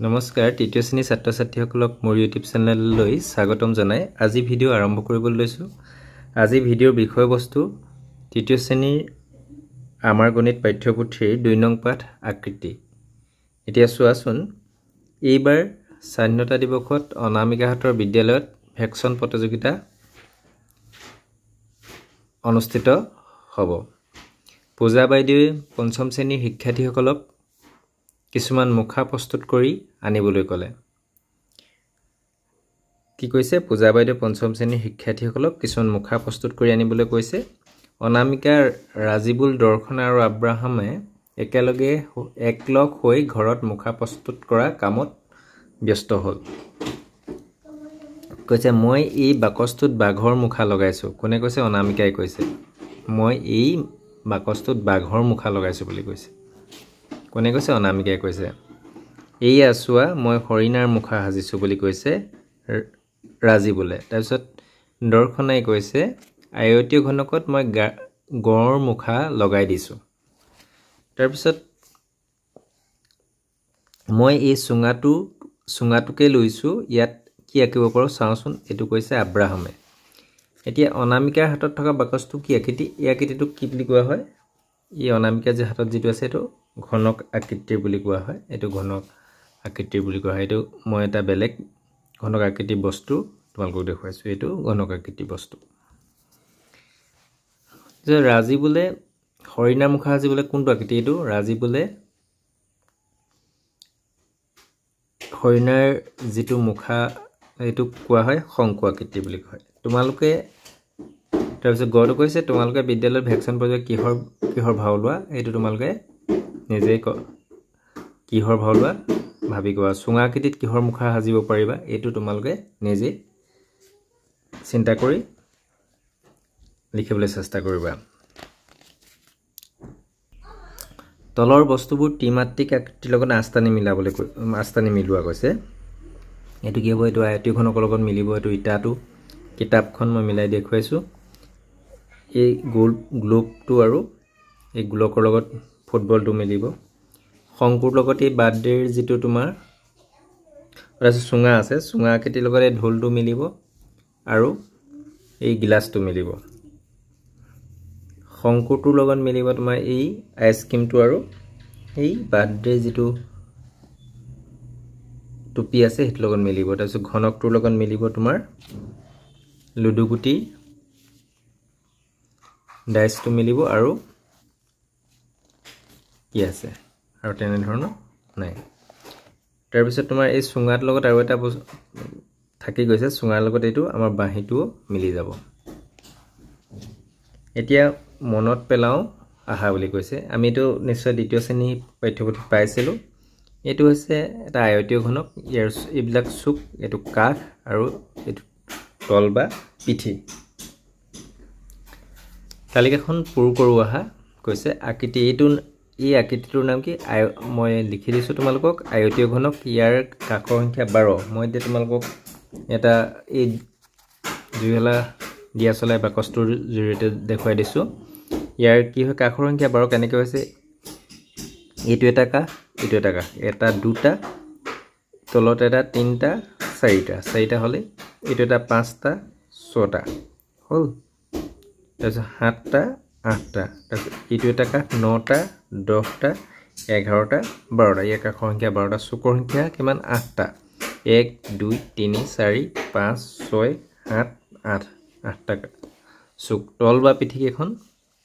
নমস্কাৰ তৃতীয় শ্ৰেণীৰ ছাত্ৰ ছাত্ৰীসকলক মোৰ ইউটিউব চেনেললৈ স্বাগতম জনাই আজি ভিডিঅ' আৰম্ভ কৰিবলৈ লৈছোঁ। আজি ভিডিঅ'ৰ বিষয়বস্তু তৃতীয় শ্ৰেণীৰ আমাৰ গণিত পাঠ্যপুথিৰ ২ নং পাঠ আকৃতি। এতিয়া চোৱাচোন, এইবাৰ স্বাধীনতা দিৱসত অনামিকাহঁতৰ বিদ্যালয়ত ভেকশ্যন প্ৰতিযোগিতা অনুষ্ঠিত হ'ব। পূজা বাইদেৱে পঞ্চম শ্ৰেণীৰ শিক্ষাৰ্থীসকলক কিছুমান মুখা প্ৰস্তুত কৰি আনিবলৈ ক'লে। কি কৈছে? পূজা বাইদেৱে পঞ্চম শ্ৰেণীৰ শিক্ষাৰ্থীসকলক কিছুমান মুখা প্ৰস্তুত কৰি আনিবলৈ কৈছে। অনামিকা, ৰাজীবুল, দৰ্শন আৰু আব্ৰাহামে একেলগে একলগ হৈ ঘৰত মুখা প্ৰস্তুত কৰা কামত ব্যস্ত হ'ল। কৈছে, মই এই বাকচটোত বাঘৰ মুখা লগাইছোঁ। কোনে কৈছে? অনামিকাই কৈছে। মই এই বাকচটোত বাঘৰ মুখা লগাইছোঁ বুলি কৈছে। কোনে কৈছে? অনামিকাই কৈছে। এইয়া চোৱা, মই হৰিণাৰ মুখা সাজিছোঁ বুলি কৈছে ৰাজীবুলে। তাৰপিছত দৰ্শনাই কৈছে, আয়তীয় ঘনকত মই গঁড়ৰ মুখা লগাই দিছোঁ। তাৰপিছত মই এই চুঙাটোকে লৈছোঁ, ইয়াত কি আঁকিব পাৰোঁ চাওঁচোন, এইটো কৈছে আব্ৰাহামে। এতিয়া অনামিকাৰ হাতত থকা বাকচটো কি আকৃতি? এই আকৃতিটোক কি বুলি কোৱা হয়? এই অনামিকাৰ যে হাতত যিটো আছে এইটো ঘনক আকৃতিৰ বুলি কোৱা হয়। এইটো ঘনক আকৃতিৰ বুলি কোৱা হয়। এইটো মই এটা বেলেগ ঘনক আকৃতিৰ বস্তু তোমালোকক দেখুৱাইছোঁ। এইটো ঘনক আকৃতিৰ বস্তু। যে ৰাজীবুলে হৰিণাৰ মুখা সাজিবলৈ কোনটো আকৃতি? এইটো ৰাজীবুলে হৰিণাৰ যিটো মুখা এইটোক কোৱা হয় শংকু আকৃতি বুলি কয়। তোমালোকে তাৰপিছত গড়টো কৈছে, তোমালোকে বিদ্যালয়ত ভেকশ্যন প্ৰতিযোগিতাত কিহৰ ভাও লোৱা? এইটো তোমালোকে নিজেই কিহৰ ভাও লোৱা ভাবি কোৱা। চুঙা আকৃতিত কিহৰ মুখা সাজিব পাৰিবা? এইটো তোমালোকে নিজেই চিন্তা কৰি লিখিবলৈ চেষ্টা কৰিবা। তলৰ বস্তুবোৰ ত্ৰিমাত্ৰিক আকৃতিৰ লগত আঁচটানি মিলোৱা কৈছে। এইটো কি হ'ব? এইটো আয়তীয় ঘনকৰ লগত মিলিব। এইটো ইটাটো কিতাপখন মই মিলাই দেখুৱাইছোঁ। এই গ্লোবটো আৰু এই গোলকৰ লগত ফুটবলটো মিলিব। শংকুৰ লগত এই বাৰ্থডেৰ যিটো তোমাৰ চুঙা আছে, চুঙা আকৃতিৰ লগত এই ঢোলটো মিলিব আৰু এই গিলাচটো মিলিব। শংকুৰটোৰ লগত মিলিব তোমাৰ এই আইচক্ৰীমটো আৰু এই বাৰ্থডেৰ যিটো টুপি আছে সেইটোৰ লগত মিলিব। তাৰপিছত ঘনকটোৰ লগত মিলিব তোমাৰ লুডুগুটি ডাইচটো মিলিব আৰু কি আছে আৰু তেনেধৰণৰ নাই। তাৰপিছত তোমাৰ এই চুঙাৰ লগত আৰু এটা থাকি গৈছে, চুঙাৰ লগত এইটো আমাৰ বাঁহীটোও মিলি যাব। এতিয়া মনত পেলাওঁ আহা বুলি কৈছে। আমি এইটো নিশ্চয় দ্বিতীয় শ্ৰেণী পাঠ্যপুথিত পাইছিলোঁ। এইটো হৈছে এটা আয়তীয় ঘনক। ইয়াৰ এইবিলাক চুক, এইটো কাষ আৰু এইটো তল বা পিঠি। তালিকাখন পূৰ কৰোঁ আহা কৈছে। আকৃতি এই আকৃতিটোৰ নাম কি? মই লিখি দিছোঁ তোমালোকক আয়তীয় ঘনক। ইয়াৰ কাষৰ সংখ্যা 12। মই এতিয়া তোমালোকক এটা এই জুইশলা দিয়া চলাই বাকচটোৰ জৰিয়তে দেখুৱাই দিছোঁ। ইয়াৰ কি হয়? কাষৰ সংখ্যা 12 কেনেকৈ হৈছে? এইটো এটা কাষ, এইটো এটা কাষ, এটা দুটা, তলত এটা তিনিটা, চাৰিটা হ'লে এইটো এটা 5টা 6টা হ'ল। তাৰপিছত 7টা 8টা, তাৰপিছত এইটো এটা কাষ 9টা 10টা 11টা 12টা। ইয়াৰ কাষৰ সংখ্যা 12টা। চুকৰ সংখ্যা কিমান? 8টা। 1 2 3 4 5 6 7 8, 8টা চুক। তল বা পিঠি কেইখন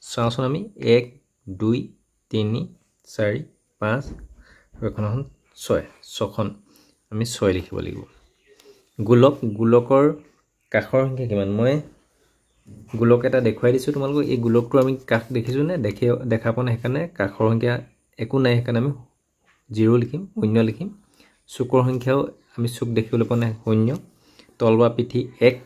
চাওঁচোন আমি। 1 2 3 4 5 আৰু এখন 6খন আমি 6 লিখিব লাগিব। গোলকৰ কাষৰ সংখ্যা কিমান? মই গোলক এটা দেখুৱাই দিছোঁ তোমালোকক। এই গোলকটো আমি কাষ দেখিছোঁ নে? দেখা পোৱা নাই। সেইকাৰণে কাষৰ সংখ্যা একো নাই, সেইকাৰণে আমি 0 লিখিম, 0 লিখিম। চুকৰ সংখ্যাও আমি চুক দেখিবলৈ পোৱা নাই, 0। তল বা পিঠি 1।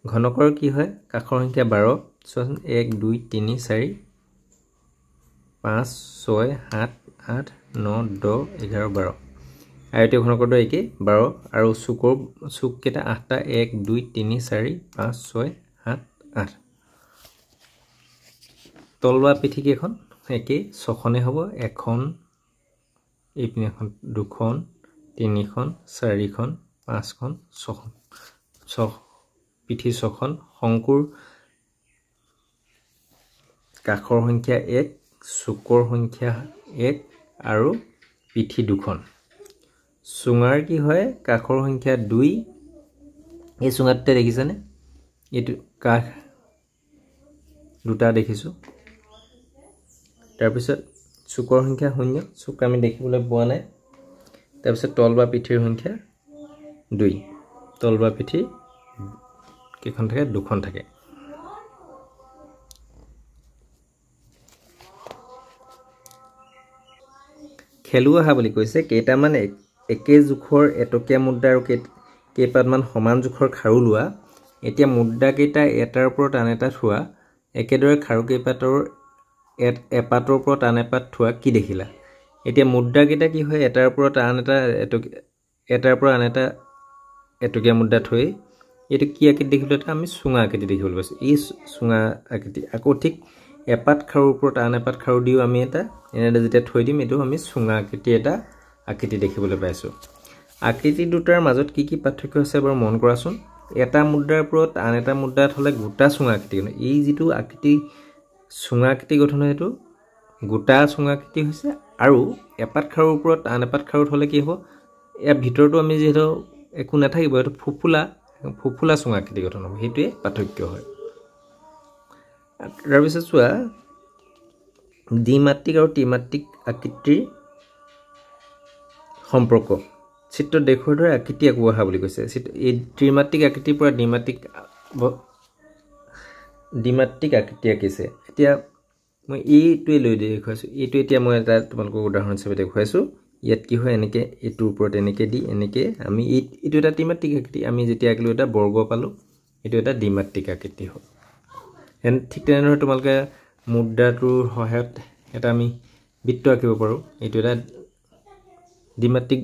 ঘনকৰ কি হয়? কাষৰ সংখ্যা 12। চোৱাচোন 1 2 3 4 5 6 7 8 9 10 11 12। আয়তীয় ঘনকৰটো একেই 12 আৰু চুক কেইটা 8টা। 1 2 3 4 5 6 7 8। তল বা পিঠি কেইখন একে ছখনে হ'ব এখন এইপিনে এখন দুখন তিনিখন চাৰিখন পাঁচখন ছখন পিঠি ছখন শংকুৰ কাখৰ সংখ্যা 1 চুকৰ সংখ্যা 1 আৰু পিঠি দুখন চুঙাৰ কি হয় কাখৰ সংখ্যা 2 এই চুঙাতে দেখিছানে এটো কাখ দুটা দেখিছো তাৰ পিছত চুকৰ সংখ্যা 0 চুক আমি দেখিবলৈ পোৱা নাই তাৰ পিছত তল বা পিঠিৰ সংখ্যা 2 তল বা পিঠি কেখন থাকে দুখন থাকে খেলুৱা হা বুলি কৈছে কেইটামান একে জোখৰ এটকীয়া মুদ্ৰা আৰু কেইপাতমান সমান জোখৰ খাৰু লোৱা এতিয়া মুদ্ৰা কেইটা এটাৰ ওপৰত আন এটা থোৱা একেদৰে খাৰু কেইপাতৰ এপাতৰ ওপৰত আন এপাত থোৱা কি দেখিলা এতিয়া মুদ্ৰা কেইটা কি হয় এটাৰ ওপৰত আন এটা এটাৰ পৰা আন এটা এটকীয়া মুদ্ৰা থৈ এটো কি আকৃতি দেখিলো এটা আমি সুঙা আকৃতি দেখিবলৈ পাইছো এই সুঙা আকৃতি আকৌ ঠিক এপাত খাৰুৰ ওপৰত আন এপাত খাৰু দিও আমি এটা এনে যেতিয়া থৈ দিম এটো আমি সুঙা আকৃতি এটা আকৃতি দেখিবলৈ পাইছো আকৃতি দুটাৰ মাজত কি পাৰ্থক্য আছে বৰ মন কৰাচোন এটা মুদ্ৰাৰ ওপৰত আন এটা মুদ্ৰাত হলে গোটা সুঙা আকৃতি এই যেটো আকৃতি সুঙা আকৃতি গঠন হয় এটো গোটা সুঙা আকৃতি হৈছে আৰু এপাত খাৰুৰ ওপৰত আন এপাত খাৰুত হলে কি হ'ব ইয়াৰ ভিতৰটো আমি যেটো একো নাথাকিব এটো ফুফুলা সুঙা আকৃতি গঠন হ'ব হেতুৱে পাৰ্থক্য হয় তাৰ পিছত চোৱা দ্বিমাত্ৰিক আৰু ত্ৰিমাত্ৰিক আকৃতিৰ সম্পৰ্ক চিত্ৰ দেখুৱাৰ দৰে আকৃতি আঁকিব হা বুলি কৈছে এই ত্ৰিমাত্ৰিক আকৃতিৰ পৰা দ্বিমাত্ৰিক আকৃতি আঁকিছে এতিয়া মই এইটোৱে লৈ দেখুৱাইছো এইটো এতিয়া মই এটা তোমালোকক উদাহৰণ হিচাপে দেখুৱাইছো ইয়াত কি হয় এনেকে এটোৰ ওপৰত এনেকে দি এনেকে আমি এইটো এটা ত্ৰিমাত্ৰিক আকৃতি আমি যেতিয়া আঁকিলো এটা বৰ্গ পালো এইটো এটা দ্বিমাত্ৰিক আকৃতি হ'ল এন ঠিক তেনেদৰে তোমালোকে মুদ্ৰাটোৰ সহায়ত এটা আমি বৃত্ত আঁকিব পাৰো এইটো এটা দ্বিমাত্ৰিক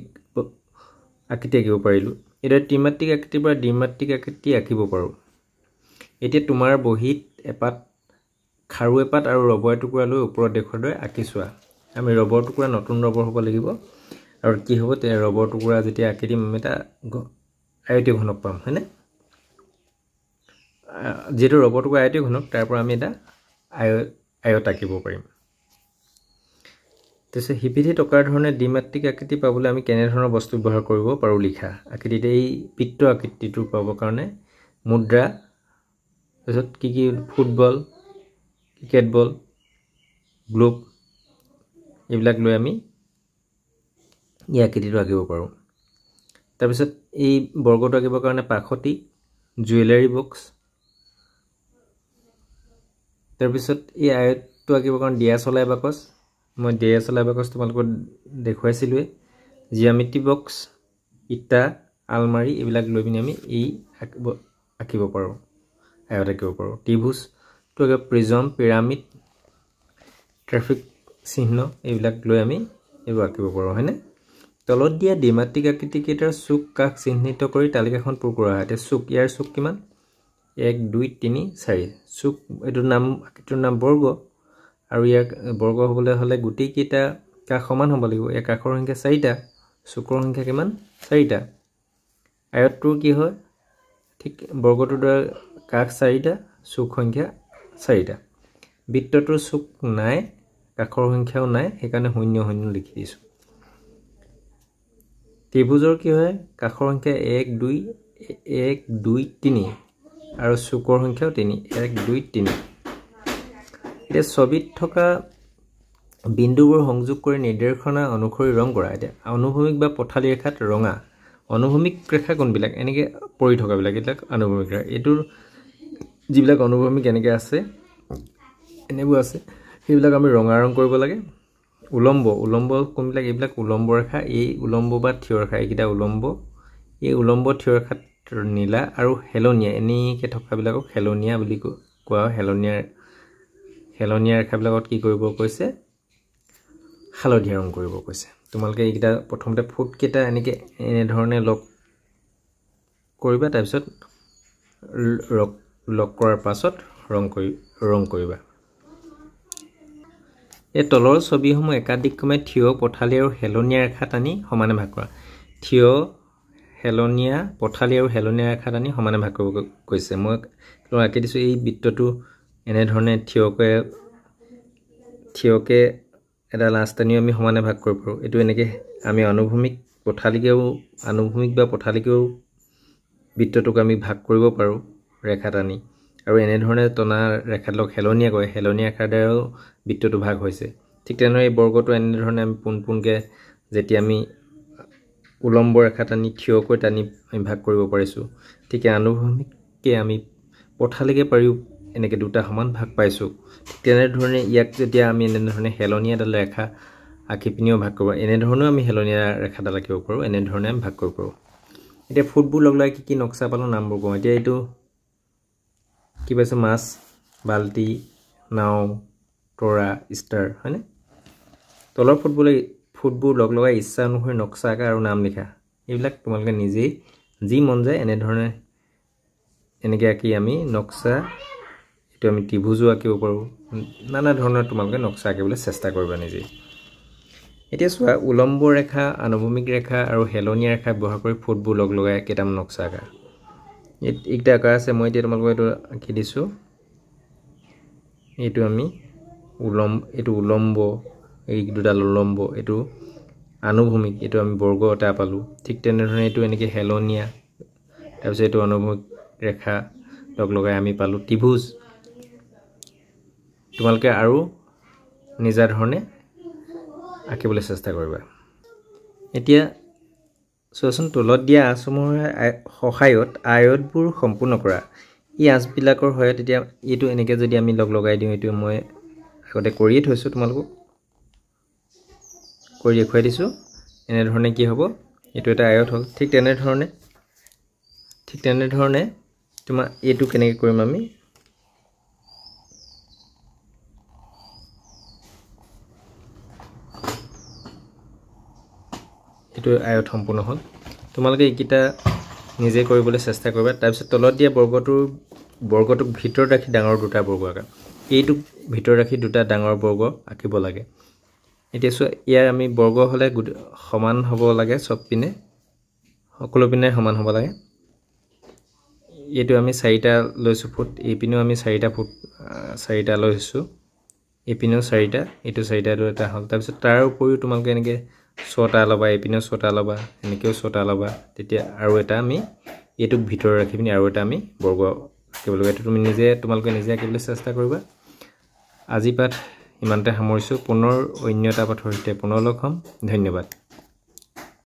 আকৃতি আঁকিব পাৰিলো এটা ত্ৰিমাত্ৰিক আকৃতিৰ পৰা দ্বিমাত্ৰিক আকৃতি আঁকিব পাৰো এতিয়া তোমাৰ বহিত এপাত খাৰু এপাত আৰু ৰবৰ টুকুৰা লৈ ওপৰত দেখুৱাৰ দৰে আঁকিছোৱা আমি ৰবৰ টুকুৰা নতুন ৰবৰ হ'ব লাগিব আৰু কি হ'ব তে ৰবৰ টুকুৰা যেতিয়া আঁকি দিম আমি এটা আয়তীয় ঘনক পাম হয়নে যেটো ৰবৰ টুকুৰা আয়তীয় ঘনক তাৰ পৰা আমি এটা আয়ত আঁকিব পাৰিম তেছে হিপিঠি টকাৰ ধৰণে দ্বিমাত্ৰিক আকৃতি পাবলৈ আমি কেনে ধৰণৰ বস্তু ব্যৱহাৰ কৰিব পাৰো লিখা আকৃতিতে এই বৃত্ত আকৃতিটো পাব কাৰণে মুদ্ৰা তেছত কি ফুটবল ক্ৰিকেট বল গ্লোব এইবিলাক লৈ আমি এই আকৃতিটো আঁকিব পাৰো তাৰ পিছত এই বৰ্গটো আঁকিবৰ কাৰণে পাখতি জুৱেলাৰী বক্স তাৰ পিছত এই আয়তটো আঁকিবৰ কাৰণে দিয়া চলাই বাকচ মই দিয়া চলাই বাকচ তোমালোকক দেখুৱাইছিলো জিওমেট্ৰি বক্স ইটা আলমাৰি এইবিলাক লৈ পিনি আমি এই আঁকিব পাৰো আয়ত আঁকিব পাৰো ত্ৰিভুজ তো প্ৰিজম পিৰামিড ট্ৰাফিক চিহ্ন এইবিলাক লৈ আমি এইবোৰ আঁকিব পাৰো হয়নে তলত দিয়া দ্বিমাত্ৰিক আকৃতি কেইটাৰ চুক কাষ চিহ্নিত কৰি তালিকাখন পূৰ কৰা হয় চুক ইয়াৰ চুক কিমান 1 2 3 4 চুক এটোৰ নাম আকৃতিৰ নাম বৰ্গ আৰু ইয়াক বৰ্গ হ'বলৈ হলে গুটি কেইটা কাষ সমান হ'ব লাগিব এক কাষৰ সংখ্যা 4টা চুকৰ সংখ্যা কিমান 4টা আয়তটোৰ কি হয় ঠিক বৰ্গটোৰ দ্বাৰা কাষ 4টা চুক সংখ্যা 4টা বৃত্তটোৰ চুক নাই কাষৰ সংখ্যাও নাই সেইকাৰণে 0 0 লিখি দিছো ত্ৰিভুজৰ কি হয় কাষৰ সংখ্যা 1 2 3 আৰু চুকৰ সংখ্যাও 3 1 2 3 এতিয়া ছবিত থকা বিন্দুবোৰ সংযোগ কৰি নিৰ্দেশনা অনুসৰি ৰং কৰা এতিয়া অনুভূমিক বা পথালি ৰেখাত ৰঙা অনুভূমিক ৰেখা কোনবিলাক এনেকে পৰি থকা বিলাক এটা অনুভূমিক ৰেখা এটোৰ যিবিলাক অনুভূমিক এনেকে আছে এনেবোৰ আছে সেইবিলাক আমি ৰঙা ৰং কৰিব লাগে উলম্ব কোনবিলাক এইবিলাক উলম্ব ৰেখা এই উলম্ব বা থিয় ৰেখা এইকিটা উলম্ব এই উলম্ব থিয় ৰেখাত নীলা আৰু হেলনিয়া এনেকে থকা বিলাকক হেলনিয়া বুলি কোৱা হেলনিয়া ৰেখাবিলাকত কি কৰিব কৈছে হালধীয়া ৰং কৰিব কৈছে তোমালোকে এইকিটা প্ৰথমতে ফুট কেটা এনেকে এনে ধৰণে লক কৰিবা তাৰ পিছত লক কৰাৰ পাছত ৰং কৰিবা এই তলৰ ছবিসমূহ একাধিক্ৰমে থিয় পথালি আৰু হেলনীয়া ৰেখাত আনি সমানে ভাগ কৰা থিয় হেলনীয়া পথালি আৰু হেলনীয়া ৰেখাত আনি সমানে ভাগ কৰিব কৈছে মই আঁকি দিছোঁ এই বৃত্তটো এনেধৰণে থিয়কে এটা লাস্তানি আমি সমানে ভাগ কৰিব পাৰোঁ এইটো এনেকৈ আমি অনুভূমিক বা পথালিকেও বৃত্তটোক আমি ভাগ কৰিব পাৰোঁ ৰেখাত আনি আৰু এনেধৰণে টনা ৰেখাত লগ হেলনীয়া কয় হেলনীয়া ৰেখাৰ দ্বাৰাও বৃত্তটো ভাগ হৈছে ঠিক তেনেদৰে এই বৰ্গটো এনেধৰণে আমি পোনপোনকৈ যেতিয়া আমি উলম্ব ৰেখাত আনি থিয়কৈ টানি আমি ভাগ কৰিব পাৰিছোঁ ঠিক আনুভূমিককৈ আমি পথালিকে পাৰিও এনেকৈ দুটা সমান ভাগ পাইছোঁ ঠিক তেনেধৰণে ইয়াক যেতিয়া আমি এনেধৰণে হেলনীয়া এডাল ৰেখা আঁকি পিনিও ভাগ কৰিব এনেধৰণেও আমি হেলনীয়া ৰেখাডাল আঁকিব পাৰোঁ এনেধৰণে আমি ভাগ কৰিব পাৰোঁ এতিয়া ফুটবোৰ লগ লগাই কি নক্সা পালোঁ নামবোৰ কওঁ এতিয়া এইটো কি পাইছোঁ মাছ বাল্টি নাও তৰা ষ্টাৰ হয়নে তলৰ ফুটবোৰ লগ লগাই ইচ্ছা অনুসৰি নক্সা আঁকা আৰু নাম লিখা এইবিলাক তোমালোকে নিজেই যি মন যায় এনেধৰণে এনেকৈ আঁকি আমি নক্সা এইটো আমি ত্ৰিভুজো আঁকিব পাৰোঁ নানা ধৰণৰ তোমালোকে নক্সা আঁকিবলৈ চেষ্টা কৰিবা নিজেই এতিয়া চোৱা উলম্ব ৰেখা আনুভূমিক ৰেখা আৰু হেলনীয়া ৰেখা ব্যৱহাৰ কৰি ফুটবোৰ লগ লগাই কেইটামান নক্সা আঁকা এইকেইটা আঁকা আছে মই এতিয়া তোমালোকক এইটো আঁকি দিছোঁ এইটো আমি এইটো উলম্ব এই দুডাল উলম্ব এইটো আনুভূমিক এইটো আমি বৰ্গ এটা পালোঁ ঠিক তেনেধৰণে এইটো এনেকৈ হেলনীয়া তাৰপিছত এইটো অনুভূমিক ৰেখা লগ লগাই আমি পালোঁ ত্ৰিভুজ তোমালোকে আৰু নিজা ধৰণে আঁকিবলৈ চেষ্টা কৰিবা এতিয়া চোৱাচোন তলত দিয়া আঁচসমূহৰ সহায়ত আয়তবোৰ সম্পূৰ্ণ কৰা এই আঁচবিলাকৰ সহায়ত এতিয়া এইটো এনেকৈ যদি আমি লগ লগাই দিওঁ এইটো মই আগতে কৰিয়ে থৈছোঁ তোমালোকক কৰি দেখুৱাই দিছোঁ এনেধৰণে কি হ'ব এইটো এটা আয়ত হ'ল ঠিক তেনেধৰণে তোমাৰ এইটো কেনেকৈ কৰিম আমি এইটো আয়ত সম্পূৰ্ণ হ'ল তোমালোকে এইকেইটা নিজে কৰিবলৈ চেষ্টা কৰিবা তাৰপিছত তলত দিয়া বৰ্গটোক ভিতৰত ৰাখি ডাঙৰ দুটা বৰ্গ আঁকা এইটোক ভিতৰত ৰাখি দুটা ডাঙৰ বৰ্গ আঁকিব লাগে এতিয়া চোৱা ইয়াৰ আমি বৰ্গ হ'লে সমান হ'ব লাগে চব পিনে সকলো পিনে সমান হ'ব লাগে এইটো আমি 4টা লৈছোঁ ফুট এই পিনেও আমি 4টা ফুট 4টা লৈছোঁ এই পিনেও 4টা এইটো 4টা আৰু এটা হ'ল তাৰপিছত তাৰ উপৰিও তোমালোকে এনেকৈ 6টা ল'বা এই পিনেও 6টা ল'বা এনেকৈও 6টা ল'বা তেতিয়া আৰু এটা আমি এইটোক ভিতৰত ৰাখি পিনি আৰু এটা আমি বৰ্গ আঁকিব লাগিব এইটো তোমালোকে নিজে আঁকিবলৈ চেষ্টা কৰিবা আজি পাঠ ইমানতে সামৰিছোঁ পুনৰ অন্য এটা পাঠৰ সৈতে পুনৰ লগ হ'ম ধন্যবাদ